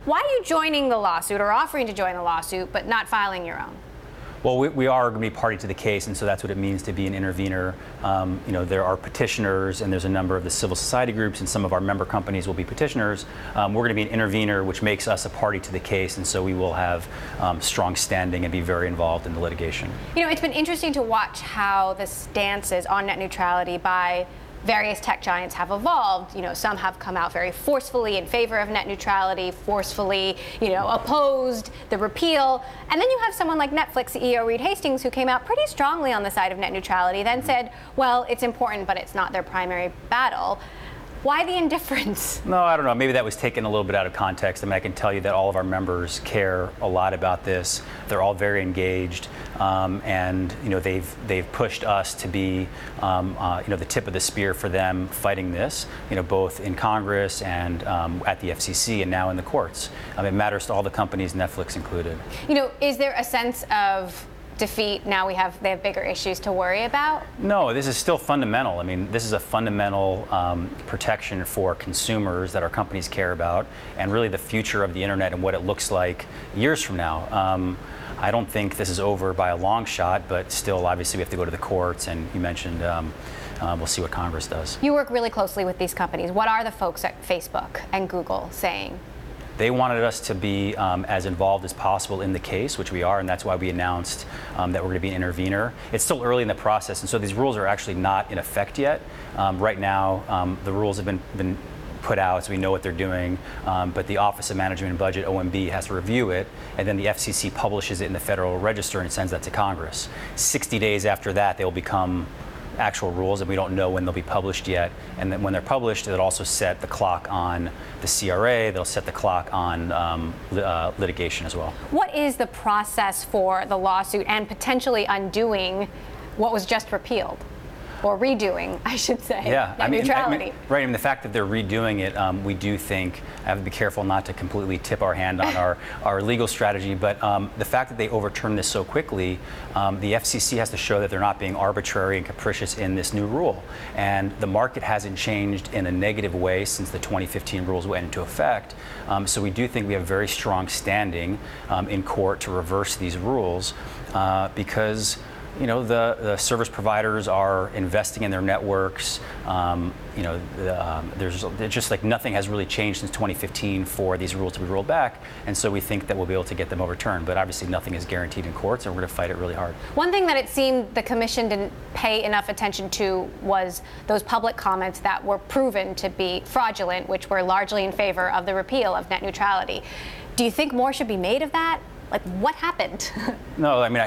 Why are you joining the lawsuit or offering to join the lawsuit but not filing your own? Well, we are going to be party to the case, and so that's what it means to be an intervener. There are petitioners, and there's a number of the civil society groups, and some of our member companies will be petitioners. We're going to be an intervener, which makes us a party to the case, and so we will have strong standing and be very involved in the litigation. You know, it's been interesting to watch how the stances on net neutrality by various tech giants have evolved. You know, some have come out very forcefully in favor of net neutrality, forcefully, opposed the repeal. And then you have someone like Netflix CEO Reed Hastings, who came out pretty strongly on the side of net neutrality, then said, well, it's important, but it's not their primary battle. Why the indifference? No, I don't know. Maybe that was taken a little bit out of context. I mean, I can tell you that all of our members care a lot about this. They're all very engaged, and they've pushed us to be the tip of the spear for them fighting this. Both in Congress and at the FCC and now in the courts. It matters to all the companies, Netflix included. Is there a sense of defeat now they have bigger issues to worry about? No, this is still fundamental. I mean, this is a fundamental protection for consumers that our companies care about, and really the future of the internet and what it looks like years from now. I don't think this is over by a long shot, but still, obviously, we have to go to the courts, and you mentioned we'll see what Congress does. You work really closely with these companies. What are the folks at Facebook and Google saying? They wanted us to be as involved as possible in the case, which we are, and that's why we announced that we're going to be an intervener. It's still early in the process, and so these rules are actually not in effect yet. Right now, the rules have been put out, so we know what they're doing, but the Office of Management and Budget, OMB, has to review it, and then the FCC publishes it in the Federal Register and sends that to Congress. 60 days after that, they will become actual rules, and we don't know when they'll be published yet. And then when they're published, it'll also set the clock on the CRA. They'll set the clock on litigation as well. What is the process for the lawsuit and potentially undoing what was just repealed? Or redoing, I should say, neutrality. Right, I mean, the fact that they're redoing it, we do think, I have to be careful not to completely tip our hand on our legal strategy, but the fact that they overturned this so quickly, the FCC has to show that they're not being arbitrary and capricious in this new rule. And the market hasn't changed in a negative way since the 2015 rules went into effect. So we do think we have very strong standing in court to reverse these rules because the service providers are investing in their networks. There's just like nothing has really changed since 2015 for these rules to be rolled back, and so we think that we'll be able to get them overturned. But obviously, nothing is guaranteed in courts, and we're going to fight it really hard. One thing that it seemed the commission didn't pay enough attention to was those public comments that were proven to be fraudulent, which were largely in favor of the repeal of net neutrality. Do you think more should be made of that? Like, what happened? No, I mean,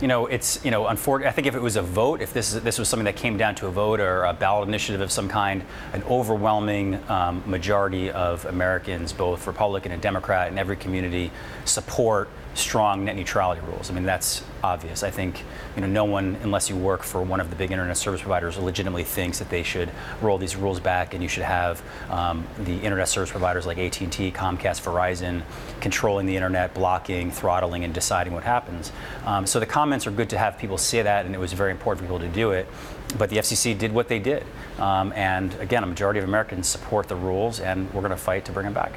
it's unfortunate. I think if it was a vote, if this was something that came down to a vote or a ballot initiative of some kind, an overwhelming majority of Americans, both Republican and Democrat, in every community, support strong net neutrality rules. I mean, that's obvious. I think no one, unless you work for one of the big internet service providers, legitimately thinks that they should roll these rules back, and you should have the internet service providers like AT&T, Comcast, Verizon controlling the internet, blocking, throttling, and deciding what happens. So the comments are good to have people say that, and it was very important for people to do it. But the FCC did what they did. And again, a majority of Americans support the rules, and we're going to fight to bring them back.